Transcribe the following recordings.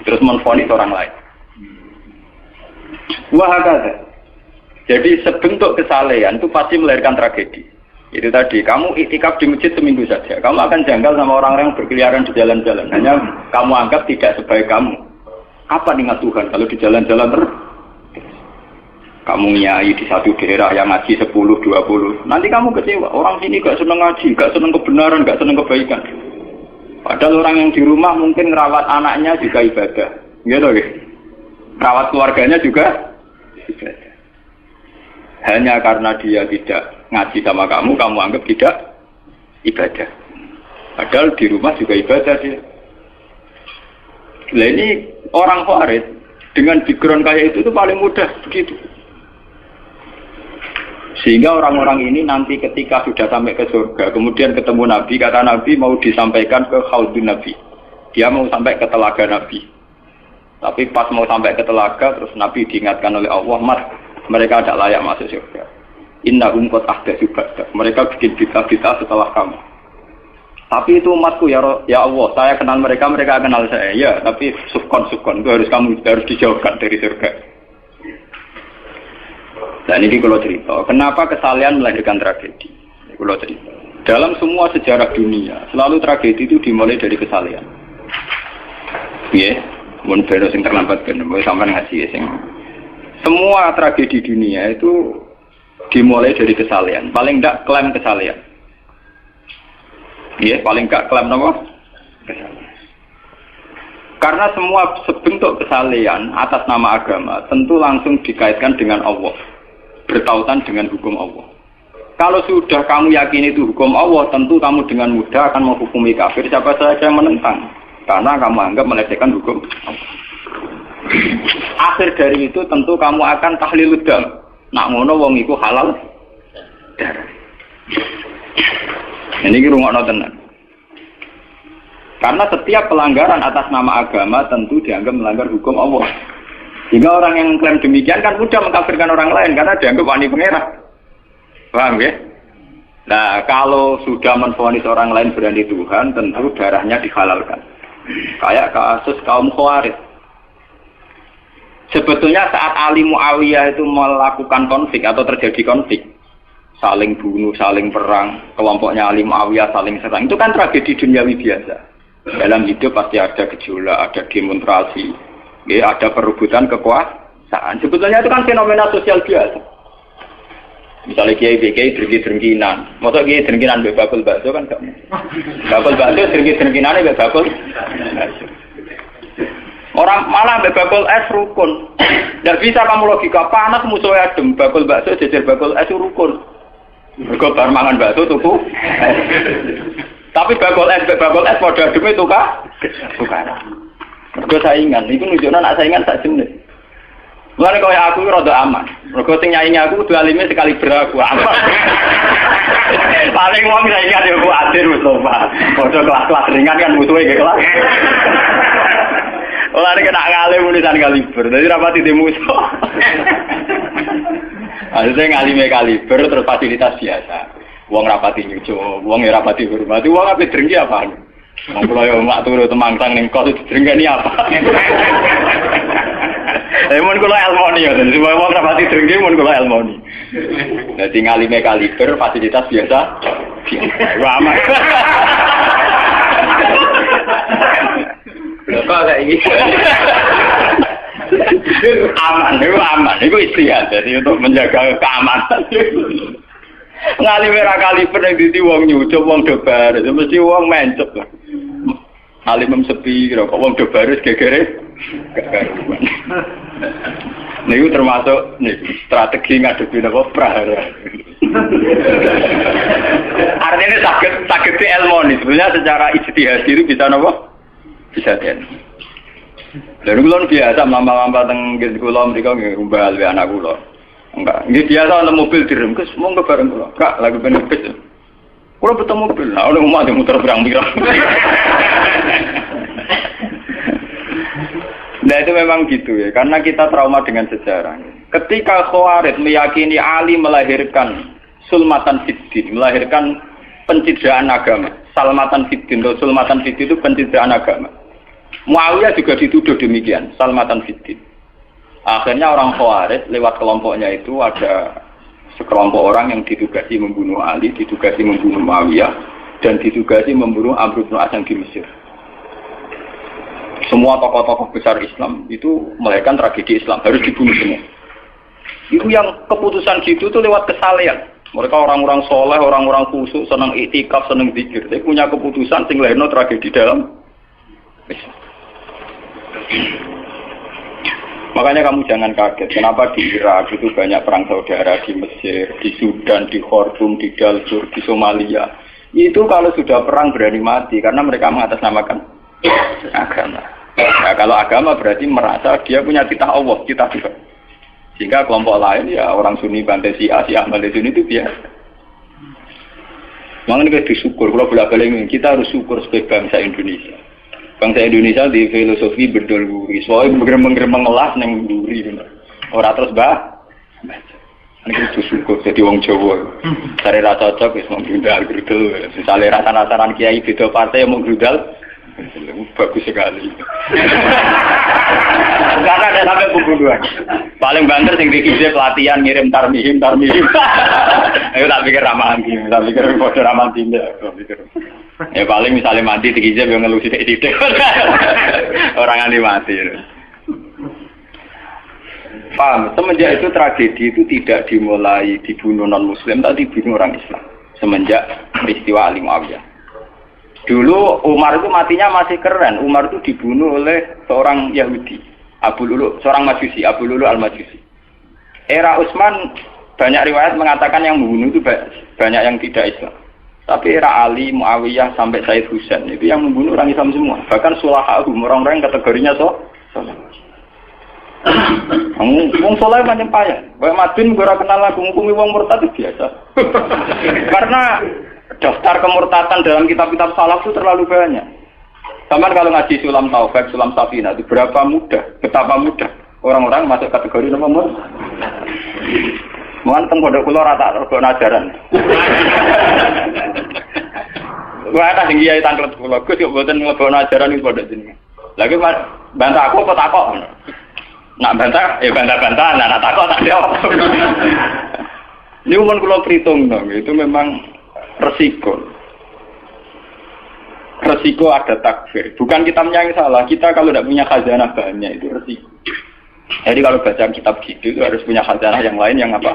terus menvonis orang lain. Wahakata. Jadi sebentuk kesalehan itu pasti melahirkan tragedi. Itu tadi, kamu iktikaf di masjid seminggu saja, kamu akan janggal sama orang-orang yang berkeliaran di jalan-jalan. Hanya kamu anggap tidak sebaik kamu. Apa ingat Tuhan kalau di jalan-jalan terus? Kamu nyai di satu daerah yang ngaji 10, 20. Nanti kamu kecewa, orang sini gak seneng ngaji, gak seneng kebenaran, gak seneng kebaikan. Padahal orang yang di rumah mungkin ngerawat anaknya juga ibadah. Gitu ya? Rawat keluarganya juga ibadah. Hanya karena dia tidak ngaji sama kamu anggap tidak ibadah. Padahal di rumah juga ibadah dia. Nah ini orang Khawarij dengan background kayak itu paling mudah begitu. Sehingga orang-orang ini nanti ketika sudah sampai ke surga, kemudian ketemu Nabi, kata Nabi mau disampaikan ke Khaudun Nabi. Dia mau sampai ke telaga Nabi. Tapi pas mau sampai ke telaga, terus Nabi diingatkan oleh Allah, Mas, mereka tidak layak masuk surga. Innahum qad ahdatsu ba'dak. Mereka bikin bid'ah setelah kamu. Tapi itu umatku ya Allah, saya kenal mereka, mereka kenal saya. Ya, tapi sukon itu harus dijauhkan dari surga. Dan ini kalau cerita, kenapa kesalehan melahirkan tragedi? Kalau cerita, dalam semua sejarah dunia, selalu tragedi itu dimulai dari kesalehan. Ya, mun bero sing terlambat kan, mau sampean ngaji ya sing. Semua tragedi dunia itu dimulai dari kesalehan. Paling enggak klaim kesalehan. Ya, paling enggak klaim apa? Kesalehan. Karena semua sebentuk kesalehan atas nama agama tentu langsung dikaitkan dengan Allah. Bertautan dengan hukum Allah. Kalau sudah kamu yakin itu hukum Allah, tentu kamu dengan mudah akan menghukumi kafir siapa saja yang menentang. Karena kamu anggap melecehkan hukum Allah. Akhir dari itu tentu kamu akan tahlilud dam. Nak ngono wong iku halal darah. Ini rungokno tenan. Karena setiap pelanggaran atas nama agama tentu dianggap melanggar hukum Allah. Sehingga orang yang klaim demikian kan mudah mengkafirkan orang lain karena dianggap wani pengerang. Paham ya? Nah, kalau sudah menvonis orang lain berani Tuhan, tentu darahnya dihalalkan. Kayak kasus kaum Khawarij. Sebetulnya saat Ali Muawiyah itu melakukan konflik atau terjadi konflik, saling bunuh, saling perang, kelompoknya Ali Muawiyah saling serang, itu kan tragedi duniawi biasa. Dalam hidup pasti ada gejolak, ada demonstrasi, ya, ada perebutan kekuasaan. Sebetulnya itu kan fenomena sosial biasa. Misalnya kiai drengki-drengkinan, masa kiai drengkinan bakul bakso kan gak mungkin. Bakul bakso drengki-drengkinannya bakul. Orang malah bakul es rukun. Tidak bisa kamu logika panas musuhnya adem, bakul bakso jejer bakul es rukun. Mergo bar mangan bakso tuku. Tapi bakul es padha ademe tukaran. Mergo saingan, itu nunjukno nak saingan sak jenis. Mulane kaya aku rada aman. Mergo sing nyaingi aku kudu alime sekali beraku aman. Paling wong saingan yo kuatir wis lho, Pak. Padha kelas-kelas ringan kan musuhe nggih kelas. Mulane kena ngalim tulisan kaliber. Dadi rapati di musuh. Akhirnya ngalime kaliber terus fasilitas biasa. Wong rapati nyucuk, wong ya rapati hormati, wong ape drengki apaan? Wong kula yo mak turu temangsang ning kos drengkeni apa? Mun kula elmoni ya, semua wong rapati drengki mun kula elmoni. Dadi ngalime kaliber fasilitas biasa. Wah aman. Lho kok kayak iki. Aman, itu istihad. Jadi untuk menjaga keamanan. Ngalime ra kaliber ning dadi wong nyucuk, wong dobar, mesti wong mencep lah. Alim sepi kok wong dobar wis gegere gak karuan. Niku termasuk strategi ngadepi napa prahara. Artinya sakit ilmu sebenarnya secara ijtihad itu bisa napa? Bisa ten. Lalu kulon biasa mamba-mamba teng kula mriko nggih umbal we anak kula. Enggak, nggih biasa ana mobil direm, Gus, monggo bareng kula. Kak, lagi ben bis. Kula betul mobil, nah ono omah muter pirang-pirang. Nah itu memang gitu ya, karena kita trauma dengan sejarah. Ketika Khawarij meyakini Ali melahirkan sulmatan fiddin, melahirkan pencitraan agama. Salmatan fiddin, sulmatan fiddin itu pencitraan agama. Muawiyah juga dituduh demikian, salmatan fiddin. Akhirnya orang Khawarij lewat kelompoknya itu ada sekelompok orang yang ditugasi membunuh Ali, ditugasi membunuh Muawiyah, dan ditugasi membunuh Amr bin As di Mesir. Semua tokoh-tokoh besar Islam itu melahirkan tragedi Islam, harus dibunuh semua. Itu yang keputusan gitu tuh lewat kesalehan. Mereka orang-orang soleh, orang-orang khusyuk, senang iktikaf, senang zikir. Dia punya keputusan sing lahirno tragedi dalam Islam. Makanya kamu jangan kaget, kenapa di Irak itu banyak perang saudara, di Mesir, di Sudan, di Khartoum, di Darfur, di Somalia. Itu kalau sudah perang berani mati, karena mereka mengatasnamakan agama. Nah, kalau agama berarti merasa dia punya titah Allah, titah Tuhan. Sehingga kelompok lain ya orang Sunni bantai Syiah, Syiah bantai Sunni itu biasa. Makanya kita disyukur, kalau bolak-balik kita harus syukur sebagai bangsa Indonesia. Bangsa Indonesia di filosofi berdoluri, soalnya bergemeng-gemeng ngelas neng duri, orang terus ini kita syukur jadi wong Jawa. Cari rasa cocok, mau grudal, misalnya rasa-rasaran kiai beda partai yang mau grudal, bagus sekali. Karena ada sampai pembunuhan. Paling banter sing dikisi pelatihan ngirim tarmihim. Ayo tak pikir ramahan gini, tak pikir bodoh ramahan tindak. Ya paling misalnya mati dikisi yang ngelusi titik. Orang yang mati. Paham? Semenjak itu tragedi itu tidak dimulai dibunuh non Muslim, tapi dibunuh orang Islam. Semenjak peristiwa Ali Muawiyah. Dulu Umar itu matinya masih keren. Umar itu dibunuh oleh seorang Yahudi, Abu Lulu, seorang Majusi, Abu Lulu al-Majusi. Era Utsman banyak riwayat mengatakan yang membunuh itu banyak yang tidak Islam. Tapi era Ali, Muawiyah sampai Said Husain itu yang membunuh orang Islam semua. Bahkan sulahahum, orang-orang yang kategorinya soleh. Wong soleh macam payah. Kayak Madin gue kenal lagu ngukumi wong murtad itu biasa. Karena daftar kemurtatan dalam kitab-kitab salaf itu terlalu banyak. Sama kalau ngaji Sulam Taufik, Sulam Safina itu betapa mudah orang-orang masuk kategori nomor. Mohon teng pondok kula rata rego ajaran. Wah ta sing kiai tanglet kula, Gus yo mboten mlebu ajaran iki pondok jenengan. Lagi bantah aku apa takok? Nak bantah, ya bantah-bantahan, nak takok tak jawab. Ini umum kula perhitung dong, itu memang resiko ada takfir. Bukan kitabnya yang salah. Kita kalau tidak punya khazanah banyak itu resiko. Jadi kalau baca kitab gitu itu harus punya khazanah yang lain yang apa?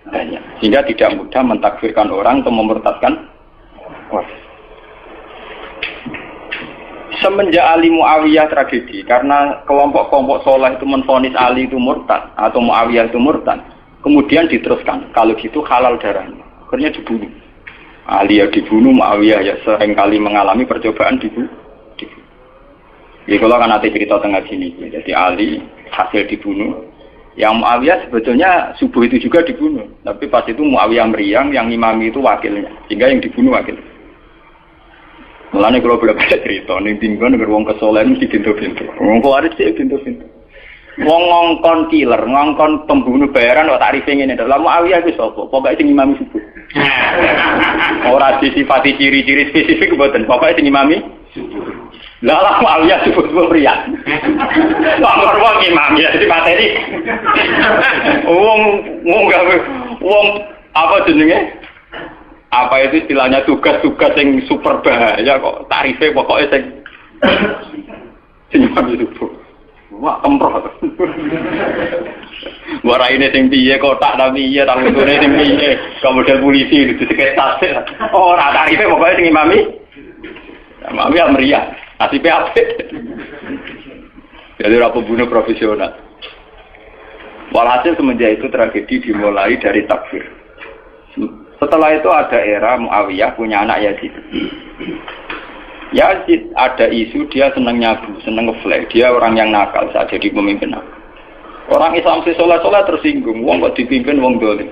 Banyak. Sehingga tidak mudah mentakfirkan orang atau memurtadkan orang. Semenjak Ali Muawiyah tragedi, karena kelompok-kelompok soleh itu menvonis Ali itu murtad atau Muawiyah itu murtad, kemudian diteruskan. Kalau gitu halal darahnya. Akhirnya dibunuh. Ali ya dibunuh, Muawiyah ya seringkali mengalami percobaan dibunuh. Jadi kalau kan nanti cerita tengah sini, jadi Ali hasil dibunuh, yang Muawiyah sebetulnya subuh itu juga dibunuh, tapi pas itu Muawiyah meriang, yang imami itu wakilnya, sehingga yang dibunuh wakil. Mulanya kalau boleh-boleh cerita, nih tinggal negara wong kesolehan di pintu-pintu, wong Khawarij sih pintu-pintu. Wong ngongkon killer, ngongkon pembunuh bayaran, wah tarifnya ini adalah Muawiyah itu sopo, pokoknya sing imami subuh. Orang disifati ciri-ciri spesifik buatan, pokoknya sing imami subuh. Lah Muawiyah subuh pria. Wong imami ya di materi. Wong apa jenenge? Apa itu istilahnya tugas-tugas yang super bahaya kok tarifnya pokoknya sing imami subuh. Wah, kemproh. Wara ini sing piye kotak tapi iya tak utune sing piye. Kemudian polisi itu sekitar. Ora tarife pokoke sing imami. Imami meriah. Nasibe apik. Jadi ora pembunuh profesional. Walhasil semenjak itu tragedi dimulai dari takfir. Setelah itu ada era Muawiyah punya anak Yazid. Yazid ada isu dia senang nyabu, senang ngeflek. Dia orang yang nakal saat jadi pemimpin. Orang Islam si sholat tersinggung. Wong kok dipimpin wong dolim.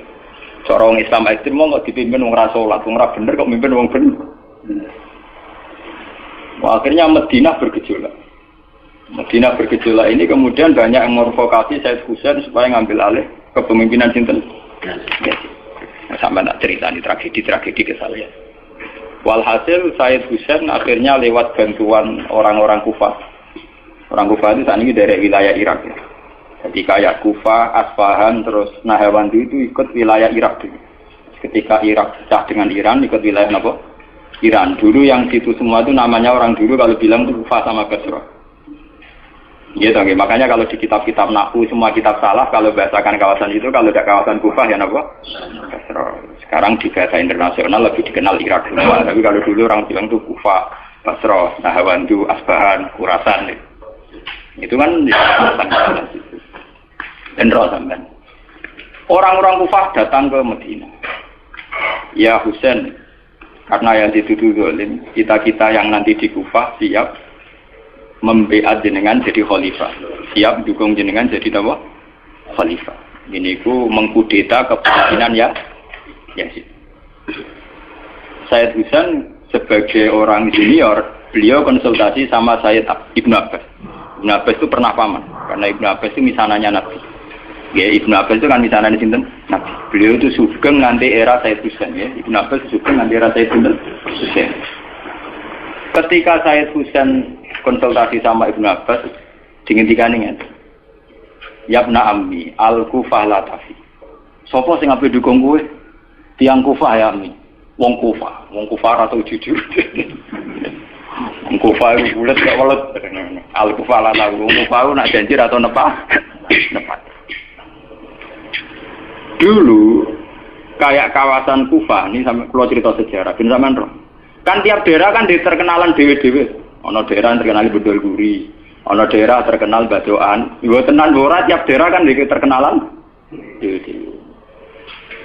Orang Islam ekstrem wong kok dipimpin wong ra sholat, wong ra bener kok mimpin wong bener. Wah, akhirnya Madinah bergejolak. Madinah bergejolak ini kemudian banyak yang mervokasi Said Husain supaya ngambil alih kepemimpinan sinten. Sampai tak cerita ini tragedi kesalahan. Walhasil Said Husain akhirnya lewat bantuan orang-orang Kufah Orang Kufah itu saat ini dari wilayah Irak. Ya. Jadi kayak Kufah, Asfahan, terus Nahrawan itu ikut wilayah Irak dulu. Ketika Irak pecah dengan Iran, ikut wilayah apa? Iran. Dulu yang situ semua itu namanya orang dulu kalau bilang itu Kufah sama Basra. Gitu, okay. Makanya kalau di kitab-kitab Nahwu semua kitab salah kalau bahasakan kawasan itu, kalau tidak kawasan Kufah ya apa? Basra. Sekarang di bahasa internasional lebih dikenal Irak semua. Tapi kalau dulu orang bilang itu Kufah, Basra, Nahrawan, Asfahan, Khurasan. Itu kan general sampean. Orang-orang Kufah datang ke Madinah. Ya Husain, karena yang dituduh zalim, kita-kita yang nanti di Kufah siap membeat jenengan jadi khalifah. Siap dukung jenengan jadi apa? Khalifah. Ini ku mengkudeta kepemimpinan ya Yazid. Sayyid Husain sebagai orang junior, beliau konsultasi sama Sayyid Ibnu Abbas. Ibnu Abbas itu pernah paman, karena Ibnu Abbas itu misananya Nabi. Ya, Ibnu Abbas itu kan misananya sinten Nabi. Beliau itu sugeng nanti era Sayyid Husain ya. Ibnu Abbas sugeng nanti era Sayyid Husain. Ketika Sayyid Husain konsultasi sama Ibnu Abbas, dihentikan ingat. Yabna ammi, al-Kufah la tafi. Sopo sing ape dukung kowe? Tiang Kufah ya ammi. Wong Kufah atau jujur. Wong Kufah itu bulat gak welet. Al-Kufah la tafi. Wong Kufah nak janji atau nepat. Dulu kayak kawasan Kufah, ini sampai keluar cerita sejarah, bin sampean roh. Kan tiap daerah kan diterkenalan dewe-dewe. Ono daerah terkenal Bedol Guri, ono daerah terkenal Badoan. Ibu tenan ora tiap daerah kan terkenalan.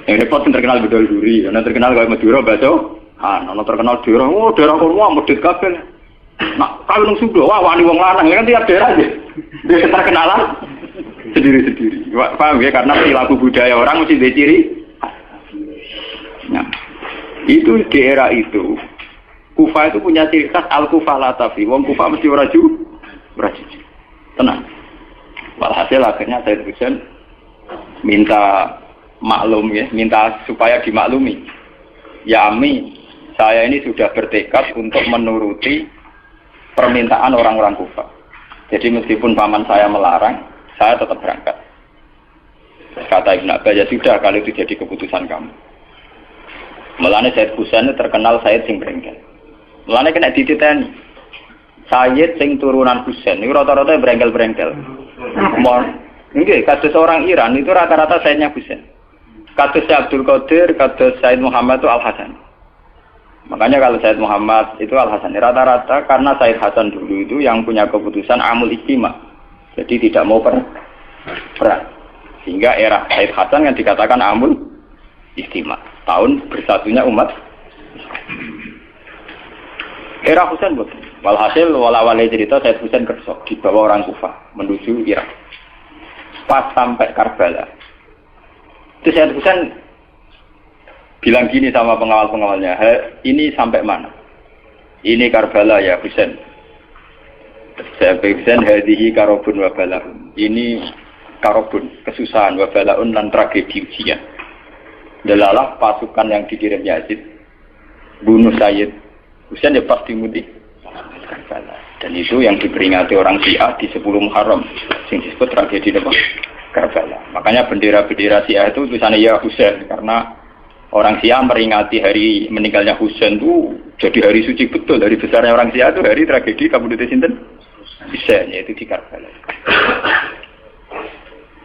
Yang repot yang terkenal Bedol Guri, ono terkenal kayak Madura Badoan, ono terkenal daerah. Oh daerah kono medhit kabeh. Nah, kalau nang Sudo, wah wani wong lanang kan tiap daerah dia terkenalan sendiri-sendiri. Paham ya? Karena perilaku budaya orang mesti ada ciri. Nah, itu di era itu. Kufah itu punya ciri khas al-Kufah la tafi. Wong Kufah mesti ora jujur. Tenang. Walhasil akhirnya Sayyid Husain minta maklum ya, minta supaya dimaklumi. Ya Ami, saya ini sudah bertekad untuk menuruti permintaan orang-orang Kufah. Jadi meskipun paman saya melarang, saya tetap berangkat. Kata Ibnu Abbas, ya sudah kalau itu jadi keputusan kamu. Mulane Sayyid Husain terkenal Sayyid sing brengkel. Mulane kena dititeni. Sayyid sing turunan Husain niku rata-rata brengkel-brengkel. Nggih, kados orang Iran itu rata-rata Sayyidnya Husain. Kados Abdul Qadir, kados Sayyid Muhammad itu Al Hasan. Makanya kalau Sayyid Muhammad itu Al Hasan rata-rata karena Sayyid Hasan dulu itu yang punya keputusan amul ijtima. Jadi tidak mau perang. Sehingga era Sayyid Hasan yang dikatakan amul ijtima. Tahun bersatunya umat. Era Husain betul. Walhasil wala-wala cerita Sayyid Husain kerso dibawa orang Kufah menuju Irak. Pas sampai Karbala. Itu Sayyid Husain bilang gini sama pengawal-pengawalnya, ini sampai mana? Ini Karbala ya Husain. Sayyid Husain hadihi karobun wa balaun. Ini karobun, kesusahan wa balaun dan tragedi ujian. Delalah pasukan yang dikirim Yazid bunuh Sayyid Husain ya pasti muti Karbala. Dan itu yang diperingati orang Syiah di 10 Muharram yang disebut tragedi Karbala. Makanya bendera-bendera Syiah itu tulisannya ya Husain karena orang Syiah meringati hari meninggalnya Husain itu jadi hari suci betul. Dari besarnya orang Syiah itu hari tragedi Kabupaten Sinten Husain, yaitu di Karbala.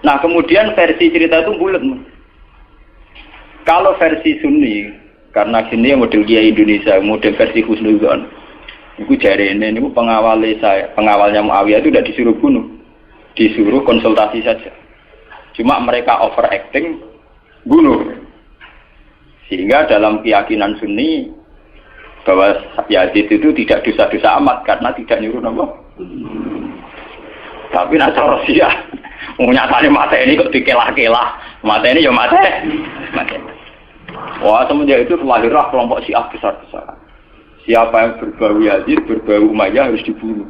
Nah kemudian versi cerita itu bulat. Kalau versi Sunni karena sini model Kiai Indonesia, model versi Husnuzon. Itu jari ini pengawalnya Muawiyah itu tidak disuruh bunuh, disuruh konsultasi saja. Cuma mereka overacting bunuh. Sehingga dalam keyakinan Sunni bahwa Yazid itu tidak dosa-dosa amat karena tidak nyuruh nama. Tapi nak cara Syiah, nyatanya mata ini kok dikelah-kelah, mata ini ya mata. Wah semenjak itu lahirlah kelompok Syiah besar-besaran. Siapa yang berbau Yazid, berbau Umayyah harus dibunuh.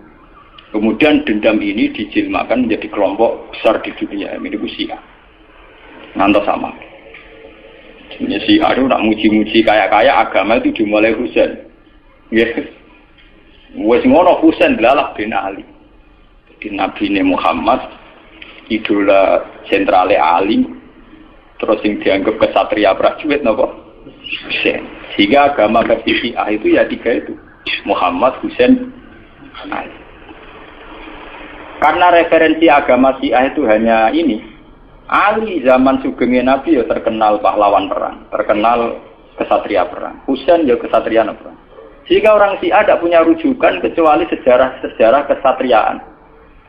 Kemudian dendam ini dijilmakan menjadi kelompok besar di dunia. Ini Syiah. Ngantos sama. Ini Syiah itu nak muji-muji kaya-kaya agama itu dimulai Husain. Yes. Wes ngono Husain delalah bin Ali. Di Nabi Muhammad, idola sentrale Ali, terus yang dianggap kesatria prajurit napa? Husain. Sehingga agama versi Syiah itu ya tiga itu. Muhammad, Husain, Ali. Karena referensi agama Syiah itu hanya ini. Ali zaman sugengnya Nabi ya terkenal pahlawan perang, terkenal kesatria perang. Husain ya kesatria perang. Sehingga orang Syiah tidak punya rujukan kecuali sejarah kesatriaan.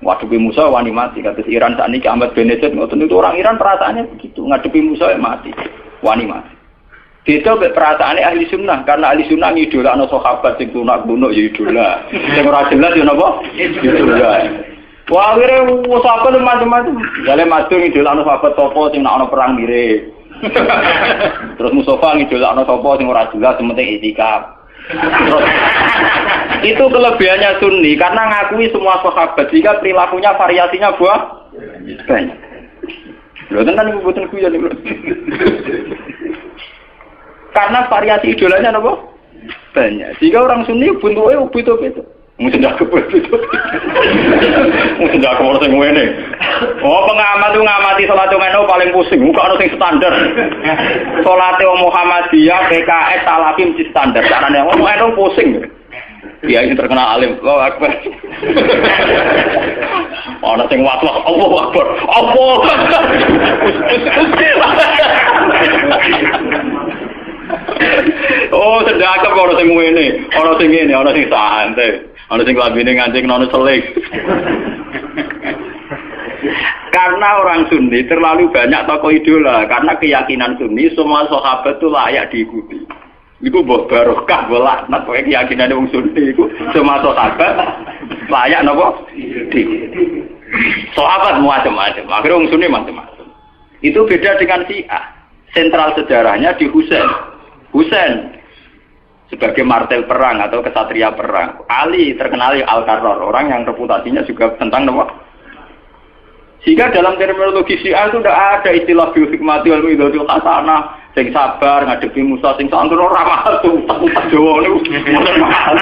Ngadepi Musa wani mati, kata Iran saat ini Ahmad Benedit, itu orang Iran perasaannya begitu, ngadepi Musa ya mati, wani mati. Beda perasaannya ahli sunnah, karena ahli sunnah ngidola ana sahabat sing tunak-tunuk ya idola, sing ora jelas ya napa? Idola. Wah, akhirnya sahabat macam-macam. Jale matur ngidola ana sahabat topo sing ana perang mirip. Terus Mustafa ngidola ana sapa sing ora jelas, penting itikaf. Terus, itu kelebihannya Sunni karena ngakui semua sahabat jika perilakunya variasinya banyak. Lho tenan iku boten kuyon niku. Karena variasi idolanya apa? Banyak. Jika orang Sunni bentuke beda-beda. Mungkin ndak kebet. Mungkin ndak kok sing ngene. Oh, pengamat itu ngamati salat ngono paling pusing, muka ono sing standar. Salate Muhammadiyah, PKS, Salafi mesti standar. Carane ngono pusing. Dia ini terkenal alim. Allahu Akbar. Ono sing watwah, Allahu Akbar. Apa? Oh, sedekah kok ono sing ngene, ono sing ngene, ono sing santai. Ono sing labine ngancing ono selik. Karena orang Sunni terlalu banyak tokoh idola, karena keyakinan Sunni semua sahabat itu layak diikuti. Iku mbok barokah bolak nak keyakinan wong Sunni iku semua sahabat layak napa? Diikuti. Sahabat macam-macam, akhirnya wong Sunni macam-macam. Itu beda dengan Syiah. Sentral sejarahnya di Husain sebagai martel perang atau kesatria perang. Ali terkenal Al-Qarrar, orang yang reputasinya juga tentang apa? Sehingga dalam terminologi Syiah itu tidak ada istilah bil hikmati wal mau'izatil hasanah, sing sabar ngadepi Musa sing santun ora mahal tuh, tak Jawa niku mboten mahal.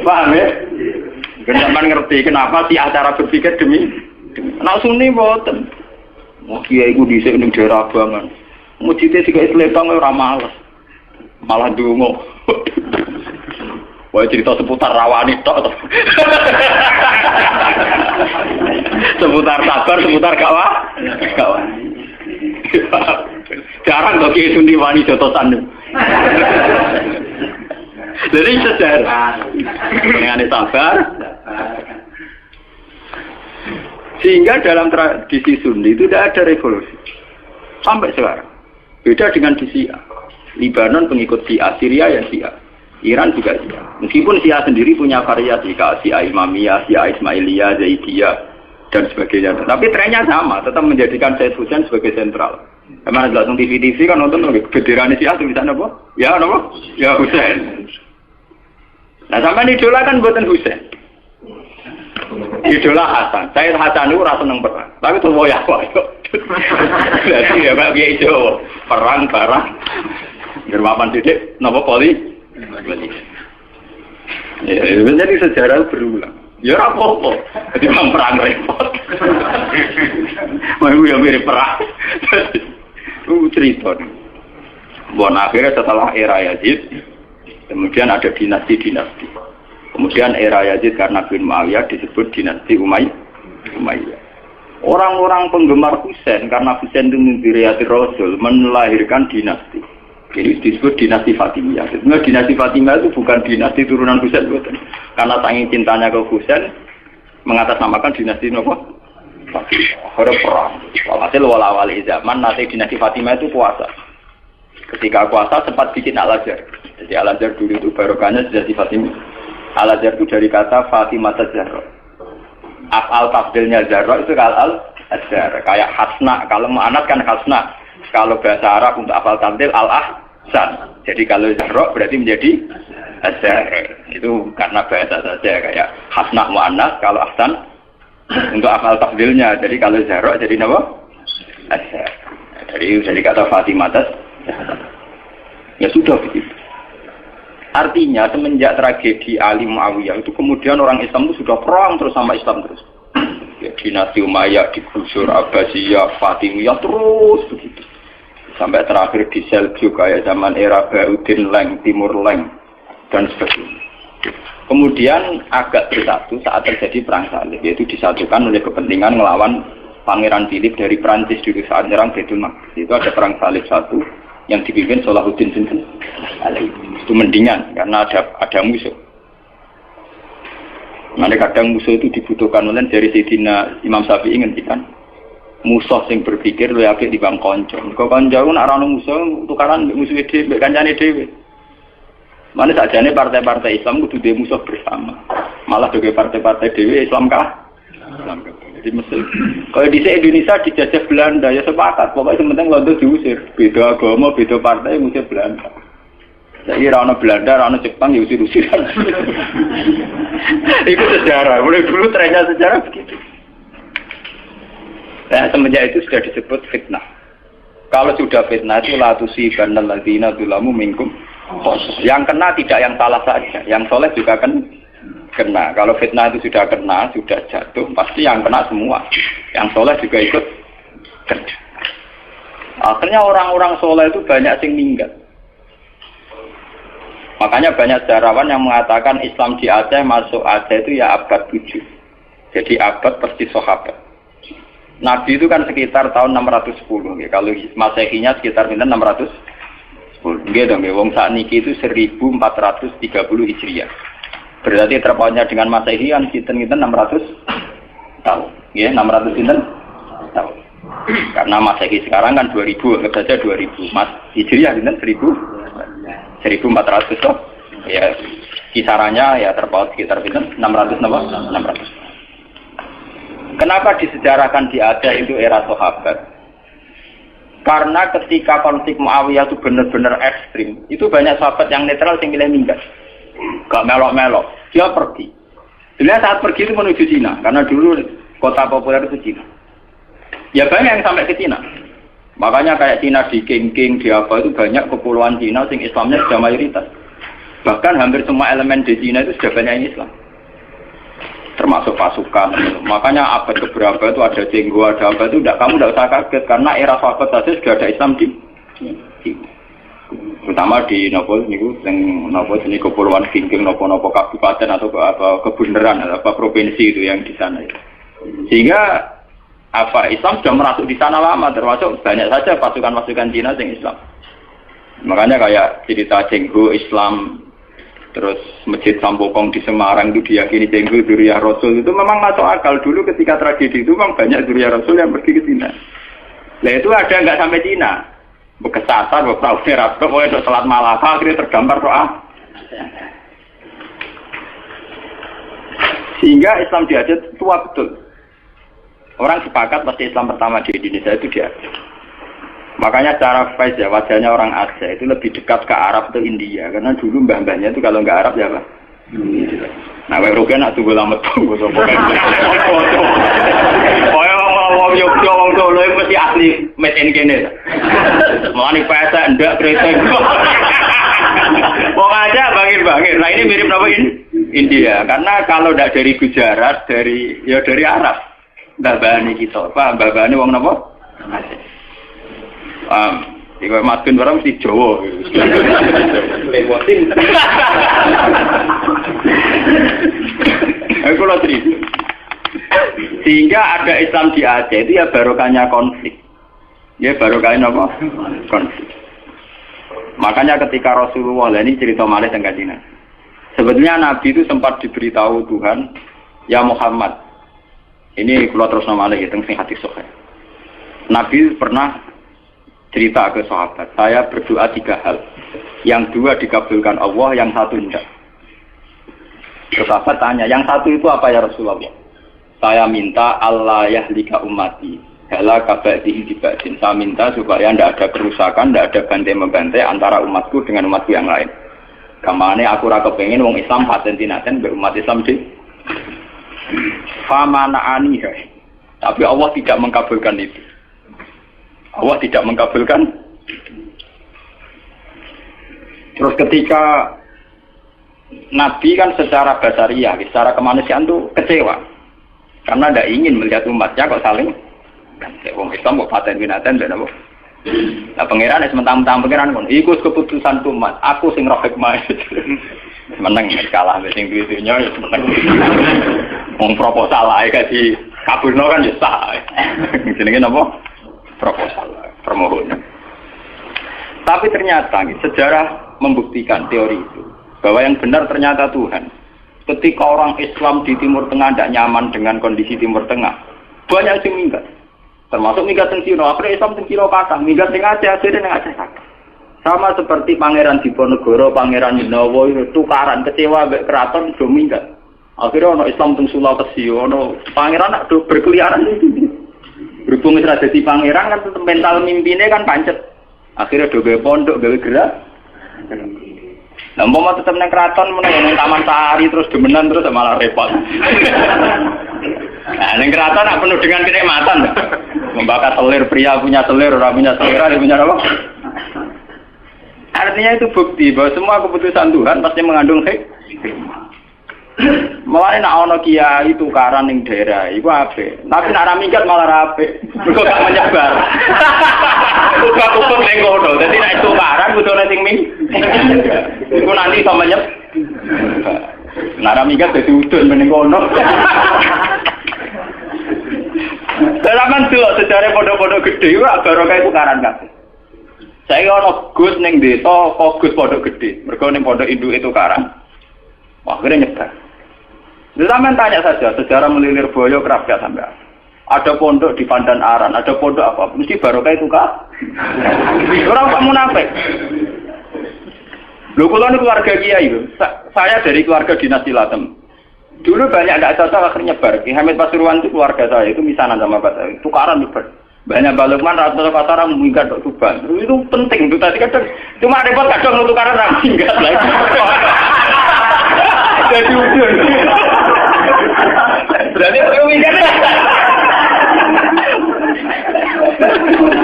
Paham ya? Sampeyan ngerti kenapa sih cara berpikir demi nek Sunni mboten. Mau kiai iku dhisik ning daerah Abangan. Mujite sik Sleepang ora males. Malah dungo. Wah cerita seputar rawani tok. Seputar sabar, seputar kawan. Jarang kok kiai Sunni wani jotosan. Jadi sejarah dengan sabar. Sehingga dalam tradisi Sunni itu tidak ada revolusi. Sampai sekarang. Beda dengan di Syiah. Libanon pengikut Syiah, Syria ya Syiah. Iran juga Syiah. Meskipun Syiah sendiri punya variasi, kayak Syiah Imamiyah, Syiah Ismailiyah, Zaidiyah, dan sebagainya. Tapi trennya sama, tetap menjadikan Said Husain sebagai sentral. Karena langsung TV kan nonton bendera Syiah tulisannya apa? Ya apa? Ya Husain. Nah sama idola kan buatan Husain. Idola Hasan. Said Hasan itu rasa seneng perang. Tapi tuh mau ya kok. Jadi ya Pak Kiai Jawa perang barang. Germapan titik, nopo poli. Ya, jadi sejarah berulang. Ya apa-apa. Jadi memang perang repot. Mau yang mirip perang. Cerita. Bon akhirnya setelah era Yazid, kemudian ada dinasti-dinasti. Kemudian era Yazid karena bin Muawiyah disebut dinasti Umayyah. Orang-orang penggemar Husain karena Husain itu mimpi Rasul melahirkan dinasti. Jadi disebut dinasti Fatimiyah. Sebenarnya dinasti Fatimiyah itu bukan dinasti turunan Husain, bukan. Karena saking cintanya ke Husain mengatasnamakan dinasti apa? Fatimiyah. Ada perang. Walhasil wala-wali zaman nanti dinasti Fatimiyah itu puasa. Ketika puasa sempat bikin Al-Azhar. Jadi Al-Azhar dulu itu barokahnya dinasti Fatimiyah. Al-Azhar itu dari kata Fatimah Zahra. Af'al tafdilnya Zahra itu Al-Azhar. Kayak Hasna, kalau mu'anats kan Hasna. Kalau bahasa Arab untuk af'al tafdil Al-Ahsan. Jadi kalau Zahra berarti menjadi Azhar. Itu karena bahasa saja kayak Hasna mu'anats, kalau Ahsan untuk af'al tafdilnya. Jadi kalau Zahra jadi apa? Azhar. Jadi kata Fatimah Zahra. Ya sudah begitu. Artinya semenjak tragedi Ali Muawiyah itu kemudian orang Islam itu sudah perang terus sama Islam terus. Ya, dinasti Umayyah digusur, Abbasiyah, Fatimiyah terus begitu. Sampai terakhir di Seljuk kayak zaman era Baudin Leng, Timur Leng dan sebagainya. Kemudian agak bersatu saat terjadi perang salib, yaitu disatukan oleh kepentingan melawan Pangeran Philip dari Prancis dulu saat menyerang Baitul Maqdis. Itu ada perang salib satu yang dipimpin Salahuddin Alaihi. Itu mendingan karena ada musuh. Nanti kadang musuh itu dibutuhkan oleh dari Sayyidina Imam Syafi'i ngendikan musuh sing berpikir lu apik di bang konco. Kok konco nak ana musuh tukaran musuh dhewe kancane dhewe. Mana sajane partai-partai Islam kudu dhewe musuh bersama. Malah juga partai-partai dhewe Islam kah? Islam kah? Jadi mesti kalau di Indonesia dijajah Belanda ya sepakat pokoknya penting Londo diusir. Beda agama, beda partai musir Belanda. Saya rano Belanda, rano Jepang ya usir-usiran. Itu sejarah. Mulai dulu trennya sejarah begitu. Nah, semenjak itu sudah disebut fitnah. Kalau sudah fitnah itu la tusibanna alladziina dzalamu minkum. Yang kena tidak yang salah saja, yang soleh juga kan kena. Kalau fitnah itu sudah kena, sudah jatuh, pasti yang kena semua. Yang soleh juga ikut kena. Akhirnya orang-orang soleh itu banyak yang minggat. Makanya banyak sejarawan yang mengatakan Islam di Aceh masuk Aceh itu ya abad 7. Jadi abad persis sahabat. Nabi itu kan sekitar tahun 610. Ya. Kalau Masehinya sekitar 610. Nggih dong, wong sakniki itu 1430 Hijriah. Berarti terpautnya dengan Masehi kan kinten-kinten 600 tahun. Nggih, 600 kinten tahun. Karena Masehi sekarang kan 2000, anggap saja 2000. Mas Hijriah kinten 1400 toh. Ya kisarannya ya terpaut sekitar kinten 600 napa? 600. Kenapa disejarahkan di Aceh itu era sahabat? Karena ketika konflik Muawiyah itu benar-benar ekstrim, itu banyak sahabat yang netral yang milih minggat. Gak melok-melok, dia pergi. Dia saat pergi itu menuju Cina, karena dulu kota populer itu Cina. Ya banyak yang sampai ke Cina. Makanya kayak Cina di King, di apa itu banyak kepulauan Cina yang Islamnya sudah mayoritas. Bahkan hampir semua elemen di Cina itu sudah banyak yang Islam. Termasuk pasukan. Makanya abad keberapa itu ada jenggo, ada apa itu kamu tidak usah kaget karena era sahabat saja sudah ada Islam di terutama di nopo ini kepulauan King nopo kabupaten atau kebenaran atau provinsi itu yang di sana itu. Sehingga Islam sudah merasuk di sana lama, termasuk banyak saja pasukan-pasukan Cina yang Islam. Makanya kayak cerita jenggo Islam. Terus Masjid Sampokong di Semarang itu diyakini jenggo Dzurriyyah Rasul itu memang masuk akal. Dulu ketika tragedi itu memang banyak Dzurriyyah Rasul yang pergi ke Cina. Nah itu ada nggak sampai Cina. Bekesasar, beberapa rakyat, pokoknya salat Malaka akhirnya tergambar doa. Sehingga Islam di Aceh tua betul. Orang sepakat pasti Islam pertama di Indonesia itu di Aceh. Makanya secara face ya wajahnya orang Aceh itu lebih dekat ke Arab atau India karena dulu mbah-mbahnya itu kalau nggak Arab ya apa? Nah, wae rogen nak tunggu lama tunggu sapa kan. Wong Yogyo wong Solo mesti asli made in kene. Mulane pesa ndak kretek. Wong aja bangir-bangir. Nah ini mirip apa ini? India karena kalau ndak dari Gujarat dari Arab. Mbah-mbahane kita, Pak, mbah-mbahane wong napa? Aceh. Iku masken barang mesti Jawa. Lewatin. Aku lo cerita. Sehingga ada Islam di Aceh itu ya barokahnya konflik. Ya barokahnya apa? Konflik. Makanya ketika Rasulullah ini cerita malih tentang Nabi. Sebetulnya Nabi itu sempat diberitahu Tuhan, ya Muhammad. Ini kalau terus nama lagi tentang hati sahih. Nabi pernah cerita ke sahabat, saya berdoa 3 hal. Yang 2 dikabulkan Allah, yang 1 tidak. Sahabat tanya, yang 1 itu apa ya Rasulullah? Saya minta Allah yahlika ummati. Hela kabadi dibadin. Saya minta supaya tidak ada kerusakan, tidak ada bantai-membantai antara umatku dengan umatku yang lain. Kamane aku ora kepengin wong Islam paten-tinaten be umat Islam di famanaani. Tapi Allah tidak mengabulkan itu. Allah tidak mengabulkan. Terus ketika Nabi kan secara basariah, secara kemanusiaan tuh kecewa. Karena tidak ingin melihat umatnya kok saling wong Islam kok paten binatan dan apa. Nah pangeran es mentang-mentang pangeran kon iku keputusan umat, aku sing roh hikmah. Meneng kalah sing duwe-dunya ya meneng. Wong proposal ae di kabulno kan ya sah. Jenenge napa? Proposal, permohonan. Tapi ternyata sejarah membuktikan teori itu bahwa yang benar ternyata Tuhan. Ketika orang Islam di Timur Tengah tidak nyaman dengan kondisi Timur Tengah, banyak yang minggat. Termasuk minggat yang Cina, akhirnya Islam yang Cina kata, minggat yang Aceh, akhirnya yang Aceh kata. Sama seperti Pangeran Diponegoro, Pangeran Dinowo, tukaran kecewa mbek keraton do minggat. Akhirnya ono Islam teng Sulawesi, ono pangeran nak berkeliaran itu. Berhubung wis dadi pangeran kan mental mimpine kan pancet. Akhirnya do gawe pondok, gawe gerak. Nah, mau tetap neng keraton, mau neng taman sari terus demenan terus malah repot. Nah, neng keraton nak penuh dengan kenikmatan. Membakar selir, pria punya selir, orang punya selir, ada punya apa? Artinya itu bukti bahwa semua keputusan Tuhan pasti mengandung hikmah. Mulane nak ana kiai tukaran ning daerah iku apik. Tapi nak ra minggat malah apik. Mergo gak menyebar. Kumpul ning kono. Dadi nek tukaran kudune sing iku nanti iso menyebar. Nak ra minggat dadi udun ning kono. Dalam delok sejarah pondok-pondok gede iku barokah tukaran kabeh. Saya ana Gus ning desa, kok Gus pondok gede. Mergo ning pondok induk itu tukaran. Wah, akhirnya nyebar. Zaman tanya saja, sejarah melilir boyo kerabat sampai. Ada pondok di Pandan Aran, ada pondok apa? Mesti barokah itu kah? Orang kamu munafik. Lho kula niku keluarga kiai lho. Saya dari keluarga dinasti Latem. Dulu banyak tidak cocok akhirnya nyebar. Ki Hamid Pasuruan itu keluarga saya, itu misanan sama Pak saya. Tukaran nyebar. Banyak balukman rata-rata orang minggat ke Tuban. Itu penting itu tadi kadang cuma repot kadang tukaran ra minggat lagi. Jadi udun. Berarti minggat.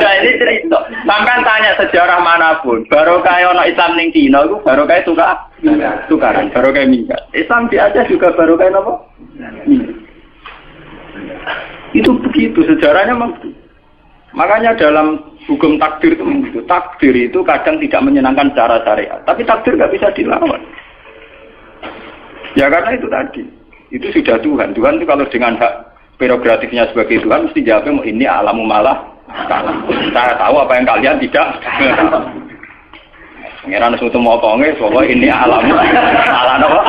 Nah ini cerita. Sampai tanya sejarah manapun, barokah ono Islam ning Cina itu barokah tukaran, barokah minggat. Islam di Aceh juga barokah apa? Itu begitu sejarahnya memang. Makanya dalam hukum takdir itu begitu. Takdir itu kadang tidak menyenangkan secara syariat, tapi takdir nggak bisa dilawan. Ya karena itu tadi, itu sudah Tuhan. Tuhan itu kalau dengan hak prerogatifnya sebagai Tuhan mesti jawabnya mau ini alamu malah. Saya tahu apa yang kalian tidak. Pengiran suatu mau konge, bahwa ini alamu malah apa?